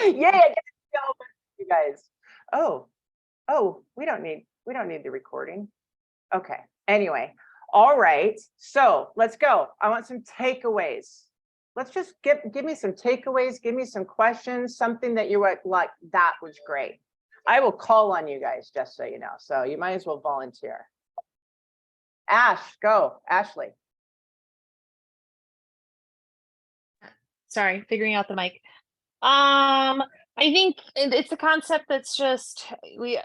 Yeah, I get to go with you guys. Oh, we don't need the recording. Okay. Anyway, all right. So let's go. I want some takeaways. Let's just give me some takeaways. Give me some questions. Something that you were like, that was great. I will call on you guys, just so you know. So you might as well volunteer. Ash, go. Ashley. Sorry, figuring out the mic. I think it's a concept that's just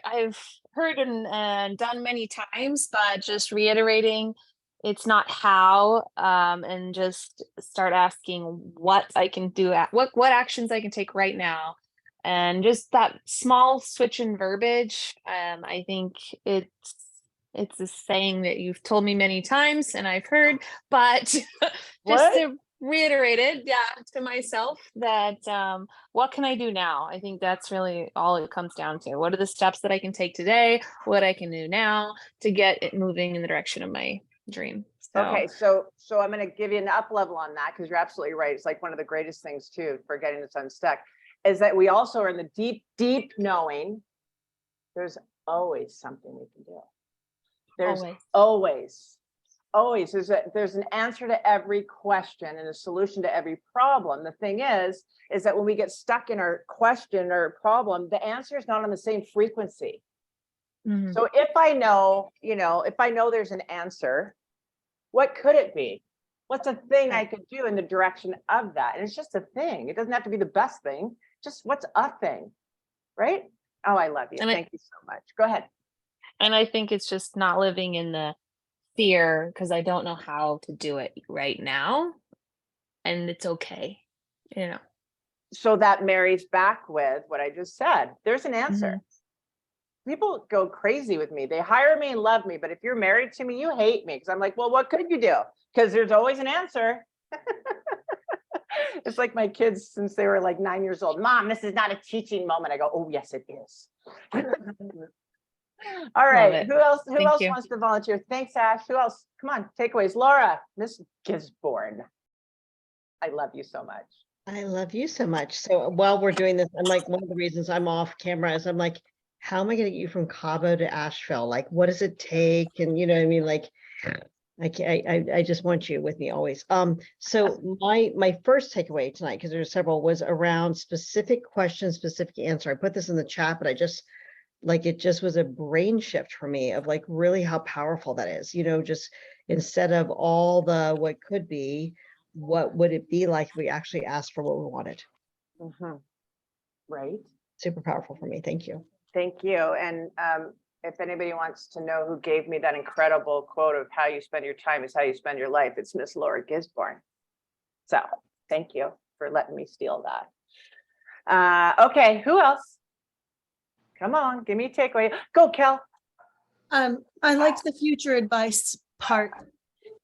I've heard and done many times, but just reiterating, it's not how, and just start asking what I can do what actions I can take right now, and just that small switch in verbiage. I think it's a saying that you've told me many times and I've heard, but just to reiterate it, to myself, that what can I do now? I think that's really all it comes down to. What are the steps that I can take today? What I can do now to get it moving in the direction of my dream. Okay, so I'm going to give you an up level on that, because you're absolutely right. It's like one of the greatest things too for getting this unstuck is that we also are in the deep knowing there's always something we can do. There's always there's an answer to every question and a solution to every problem. The thing is that when we get stuck in our question or problem, the answer is not on the same frequency. Mm-hmm. So if I know, if I know there's an answer, what could it be? What's a thing I could do in the direction of that? And it's just a thing. It doesn't have to be the best thing. Just what's a thing, right? Oh, I love you. Thank you so much. Go ahead. And I think it's just not living in the fear because I don't know how to do it right now. And it's okay, So that marries back with what I just said. There's an answer. Mm-hmm. People go crazy with me. They hire me and love me, but if you're married to me, you hate me because I'm like, well, what could you do? Because there's always an answer. It's like my kids since they were like 9 years old. Mom, this is not a teaching moment. I go, oh, yes, it is. All right. Who else wants to volunteer? Thanks, Ash. Who else? Come on, takeaways. Laura, Miss Gisborne. I love you so much. I love you so much. So while we're doing this, I'm like, one of the reasons I'm off camera is I'm like, how am I going to get you from Cabo to Asheville? Like, what does it take? And you know what I mean? Like, I just want you with me always. So my first takeaway tonight, because there's several, was around specific questions, specific answer. I put this in the chat, but it just was a brain shift for me of like really how powerful that is. Just instead of all the what could be, what would it be like if we actually asked for what we wanted? Mm-hmm. Right. Super powerful for me. Thank you. Thank you. And if anybody wants to know who gave me that incredible quote of how you spend your time is how you spend your life, it's Miss Laura Gisborne. So thank you for letting me steal that. Okay, who else? Come on, give me a takeaway. Go, Kel. I liked the future advice part.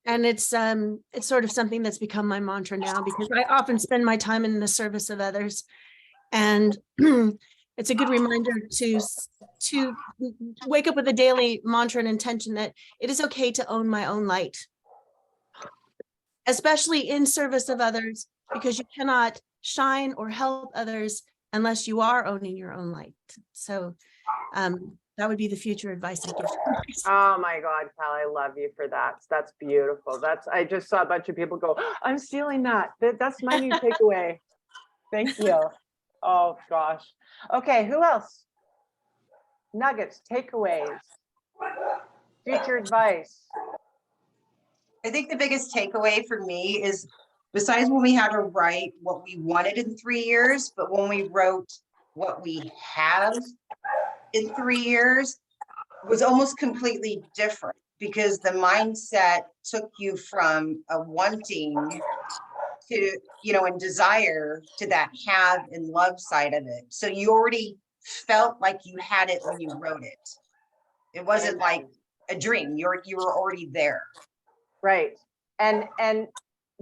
And it's sort of something that's become my mantra now because I often spend my time in the service of others. And it's a good reminder to wake up with a daily mantra and intention that it is okay to own my own light, especially in service of others, because you cannot shine or help others unless you are owning your own light. So that would be the future advice I give. Oh my God, Cal, I love you for that. That's beautiful. I just saw a bunch of people go, I'm stealing that. That's my new takeaway. Thank you. Oh gosh. Okay, who else? Nuggets, takeaways, future advice. I think the biggest takeaway for me is, besides when we had to write what we wanted in 3 years, but when we wrote what we have in 3 years was almost completely different, because the mindset took you from a wanting to, and desire to that have and love side of it. So you already felt like you had it when you wrote it. It wasn't like a dream. You were already there. Right. And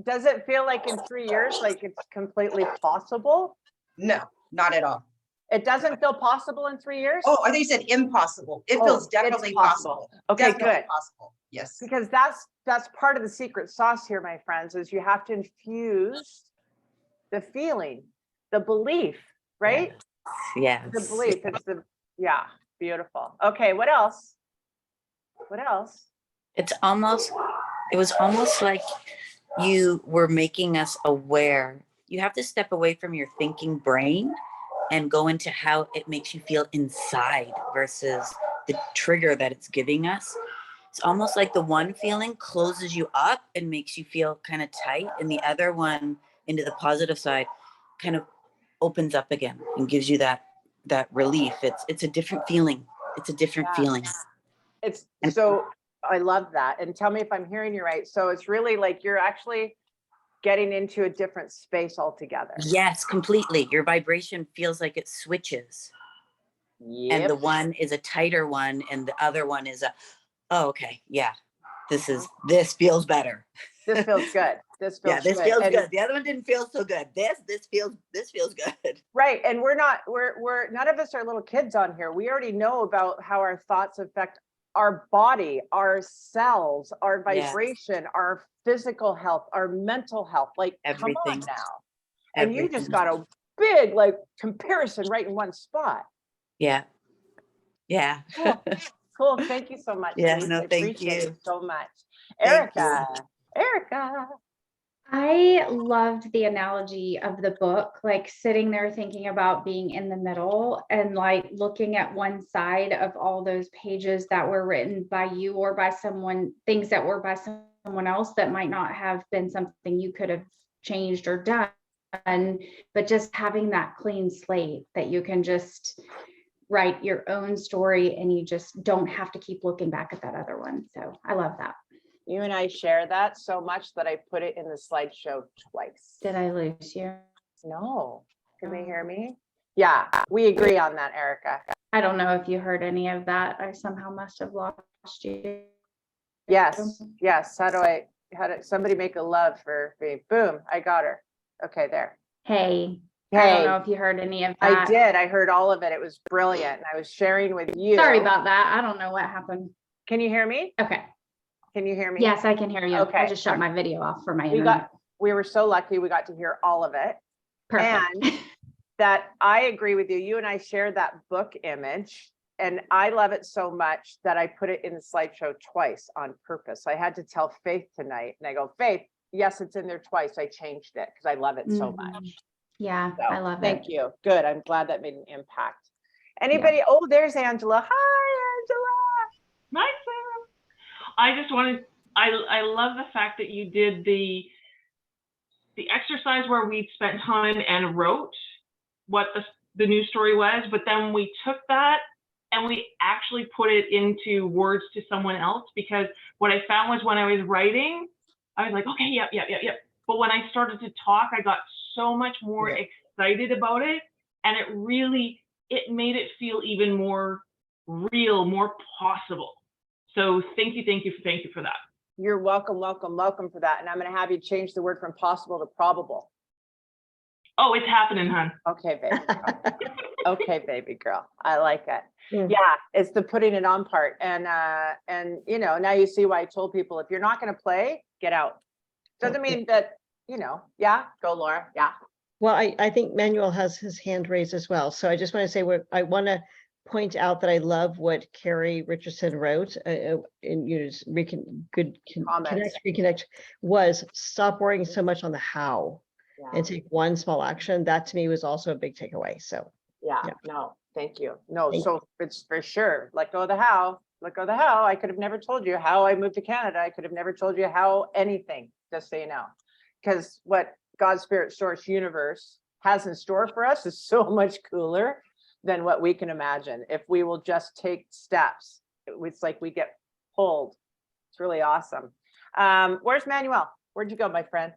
does it feel like in 3 years, like it's completely possible? No, not at all. It doesn't feel possible in 3 years? Oh, I think you said impossible. It feels definitely possible. Okay, definitely good. Possible. Yes. Because that's part of the secret sauce here, my friends, is you have to infuse the feeling, the belief right? Yes. The belief, it's the, yeah, beautiful. Okay, what else? What else? It was almost like you were making us aware. You have to step away from your thinking brain and go into how it makes you feel inside versus the trigger that it's giving us. It's almost like the one feeling closes you up and makes you feel kind of tight, and the other one, into the positive side, kind of opens up again and gives you that relief. It's a different feeling. It's a different feeling. It's so, I love that. And tell me if I'm hearing you right. So it's really like you're actually getting into a different space altogether. Yes, completely. Your vibration feels like it switches. And the Yep. one is a tighter one, and the other one is oh, okay, yeah. This feels better. This feels good. This feels This good. feels And- good. The other one didn't feel so good. This feels good. Right. And we're none of us are little kids on here. We already know about how our thoughts affect our body, our cells, our Yes. vibration, our physical health, our mental health. Like, come on Everything. now. And you just Everything. got a big like comparison right in one spot. Yeah. Yeah. Cool. Cool. Thank you so much. Yeah, Denise. no, I thank appreciate you. it so much. Thank you. Erica. I loved the analogy of the book, like sitting there thinking about being in the middle and like looking at one side of all those pages that were written by you or by someone, things that were by someone else that might not have been something you could have changed or done, but just having that clean slate that you can just write your own story and you just don't have to keep looking back at that other one. So I love that. You and I share that so much that I put it in the slideshow twice. Did I lose you? No. Can they hear me? Yeah, we agree on that, Erica. I don't know if you heard any of that. I somehow must have lost you. Yes, yes. How did somebody make a love for me? Boom, I got her. Okay, there. Hey, I Hey, don't know if you heard any of I that. did. I heard all of it. It was brilliant. And I was sharing with you. Sorry about that. I don't know what happened. Can you hear me? Okay. Can you hear me? Yes, I can hear you. Okay. I just shut my video off for my We internet. we were so lucky we got to hear all of it. Perfect. And that I agree with you. You and I share that book image, and I love it so much that I put it in the slideshow twice on purpose. I had to tell Faith tonight, and I go, Faith, yes, it's in there twice. I changed it because I love it so Mhm. much. Yeah, So, I love it. thank you. Good. I'm glad that made an impact. Anybody? Oh, there's Angela. Hi, Angela. Hi, Sam. I just wanted, I love the fact that you did the exercise where we spent time and wrote what the news story was, but then we took that and we actually put it into words to someone else, because what I found was when I was writing, I was like, okay, yep. But when I started to talk, I got so much more excited about it, and it made it feel even more real, more possible. So thank you for that. You're welcome for that. And I'm going to have you change the word from possible to probable. Oh, it's happening, hon. Okay, baby. Okay, baby girl. I like it. Yeah. Yeah, it's the putting it on part. And you know, now you see why I told people, if you're not going to play, get out. Doesn't mean that, you know, yeah, go Laura. Yeah. Well, I think Manuel has his hand raised as well. So I just want to say I want to point out that I love what Carrie Richardson wrote in Comments. reconnect was stop worrying so much on the how and take one small action. That to me was also a big takeaway. So Yeah, Yeah. no, thank you. No, Thank so it's for sure. Let go of the how. Let go of the how. I could have never told you how I moved to Canada. I could have never told you how anything, just so you know. Because what God's Spirit Source Universe has in store for us is so much cooler than what we can imagine. If we will just take steps, it's like we get pulled. It's really awesome. Where's Manuel? Where'd you go, my friend?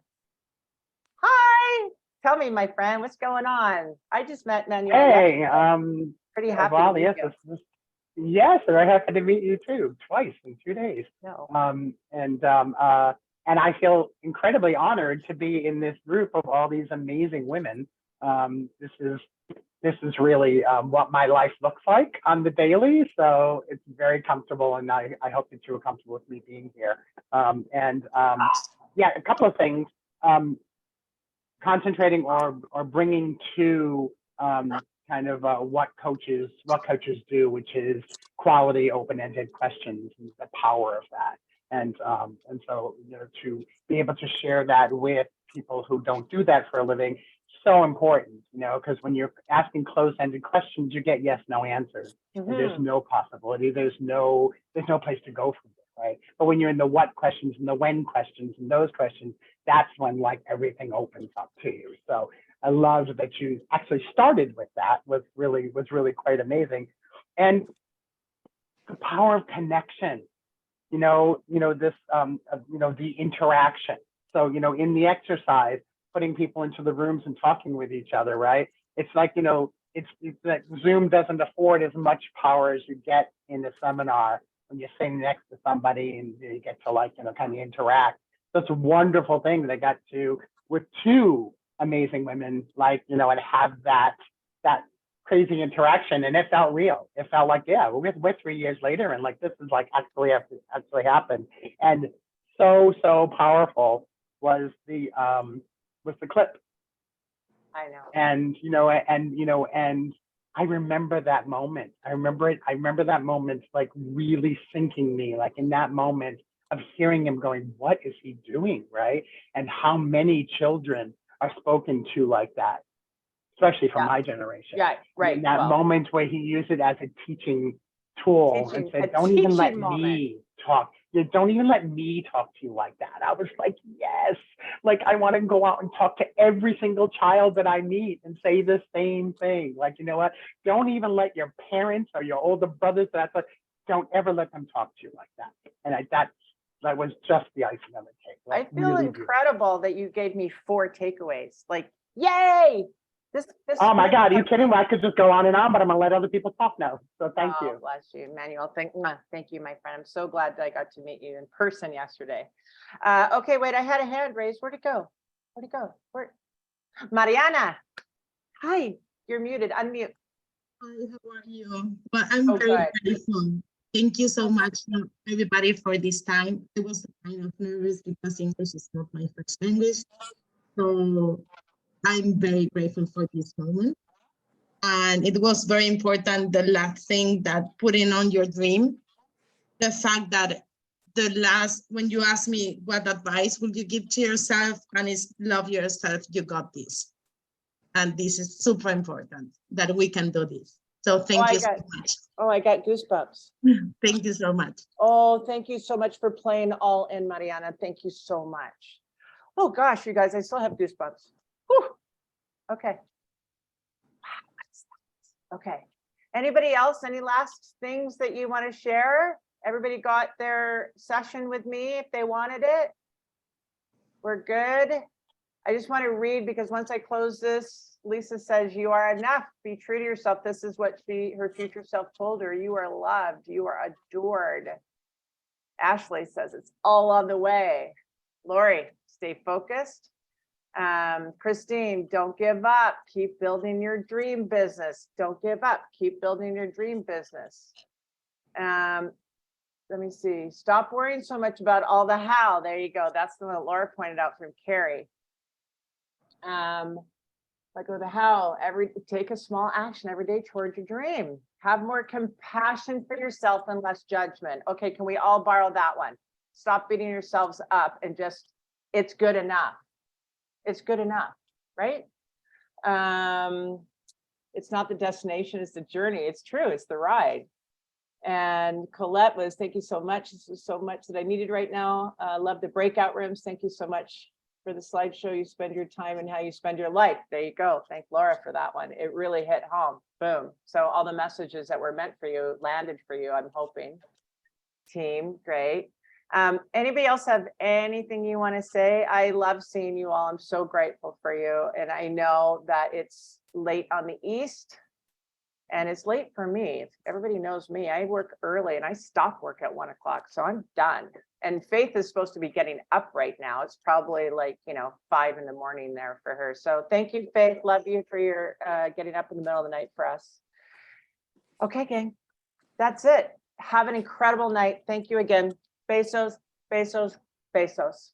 Hi. Tell me, my friend, what's going on? I just met Manuel. Hey, yesterday. Pretty happy well, to meet yes, you. yes, very happy to meet you too, twice in 2 days. No. And I feel incredibly honored to be in this group of all these amazing women. This is really what my life looks like on the daily. So it's very comfortable, and I hope that you are comfortable with me being here. Yeah, a couple of things. Concentrating or bringing to kind of what coaches do, which is quality open-ended questions and the power of that. And so, you know, to be able to share that with people who don't do that for a living, so important, you know, because when you're asking closed-ended questions, you get yes, no answers. And there's no possibility. There's no place to go from there, right? But when you're in the what questions and the when questions and those questions, that's when like everything opens up to you. So I loved that you actually started with that. Was really quite amazing. And the power of connection, you know, this, you know, the interaction. So, you know, in the exercise, putting people into the rooms and talking with each other, right? It's like, you know, it's that Zoom doesn't afford as much power as you get in a seminar when you're sitting next to somebody and you get to like, you know, kind of interact. So it's a wonderful thing that I got to, with two amazing women, like, you know, and have that crazy interaction, and it felt real. It felt like, yeah, we're 3 years later, and like this is like actually happened. And so powerful was the clip. I know. And I remember that moment. I remember that moment like really sinking me, like in that moment of hearing him going, what is he doing, right? And how many children are spoken to like that, especially from my generation. Yeah, right. In that moment where he used it as a teaching tool and said, don't even let me talk. Don't even let me talk to you like that. I was like, yes, like I want to go out and talk to every single child that I meet and say the same thing. Like, you know what? Don't even let your parents or your older brothers, don't ever let them talk to you like that. And that was just the icing on the cake. Like, I feel really incredible that you gave me 4 takeaways. Like, yay! This oh my God, are you kidding me? I could just go on and on, but I'm gonna let other people talk now. So thank you. Bless you, Emmanuel. Thank you, my friend. I'm so glad that I got to meet you in person yesterday. Okay, wait, I had a hand raised. Where'd it go? Mariana. Hi, you're muted. Unmute. Hi, how are you? Well, I'm very grateful. Thank you so much, everybody, for this time. I was kind of nervous because English is not my first language. So I'm very grateful for this moment. And it was very important, the last thing, that putting on your dream, the fact that when you ask me what advice would you give to yourself, and it's love yourself, you got this. And this is super important that we can do this. So thank you so much. Oh, I got goosebumps. Thank you so much. Oh, thank you so much for playing all in, Mariana. Thank you so much. Oh gosh, you guys, I still have goosebumps. Whew. Okay. Okay. Anybody else? Any last things that you want to share? Everybody got their session with me if they wanted it? We're good. I just want to read, because once I close this, Lisa says, you are enough. Be true to yourself. This is what her future self told her. You are loved. You are adored. Ashley says it's all on the way. Lori, stay focused. Christine, don't give up. Keep building your dream business. Don't give up. Keep building your dream business. Let me see. Stop worrying so much about all the how. There you go. That's the one that Laura pointed out from Carrie. Like with the how, take a small action every day towards your dream. Have more compassion for yourself and less judgment. Okay, can we all borrow that one? Stop beating yourselves up and just, it's good enough. It's good enough, right? It's not the destination, it's the journey. It's true, it's the ride. And Colette was, thank you so much. This is so much that I needed right now. Love the breakout rooms. Thank you so much for the slideshow. You spend your time and how you spend your life. There you go. Thank Laura for that one. It really hit home. Boom. So all the messages that were meant for you landed for you, I'm hoping. Team, great. Anybody else have anything you want to say? I love seeing you all. I'm so grateful for you. And I know that it's late on the East and it's late for me. Everybody knows me. I work early and I stop work at 1 o'clock. So I'm done. And Faith is supposed to be getting up right now. It's probably like, 5 in the morning there for her. So thank you, Faith. Love you for your getting up in the middle of the night for us. Okay, gang. That's it. Have an incredible night. Thank you again. Besos, besos, besos.